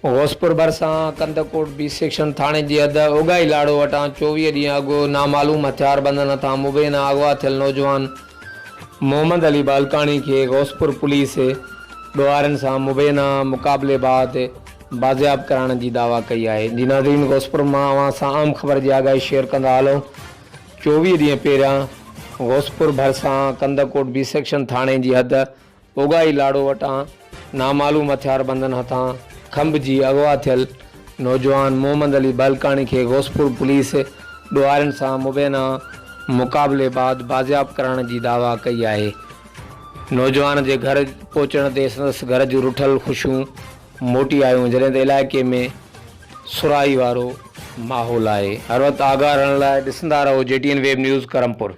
घोसपुर भरिसां Kandhkot B section थाणे जी हद उगाई लाड़ो वटां 24 ॾींहं अॻु नामालूम हथियार बंदनि हथां मुबैना अगवा थियल नौजवान मोहम्मद अली बालकानी के घोसपुर पुलिस ॾोहारनि सां मुबैना मुक़ाबलेबाद बाज़ियाब कराइण जी दावा कई आहे। जी नाज़रीन, घोसपुर मां अवां सां आम ख़बर जी आगाही शेयर कंदा हलूं। 24 ॾींहं पहिरियां घोसपुर भरिसां कंदकोट बी सेक्शन थाणे जी हद उगाई लाड़ो वटां नामालूम हथियार बंदनि हथां खंभ जी अगवा थियल नौजवान मोहम्मद अली बालकानी के घोसपुर पुलिस ॾोहारनि सां मुबैना मुक़ाबलेबाद बाज़ियाब कराइण जी दावा कई आहे। नौजवान जे घर पहुचण ते संदसि घर जूं रुठल ख़ुशियूं मोटी आयूं, जॾहिं त इलाइक़े में सुराई वारो माहौल आहे। हर वक़्तु आगाह रहण लाइ ॾिसंदा रहो JTN वेब न्यूज़ करमपुर।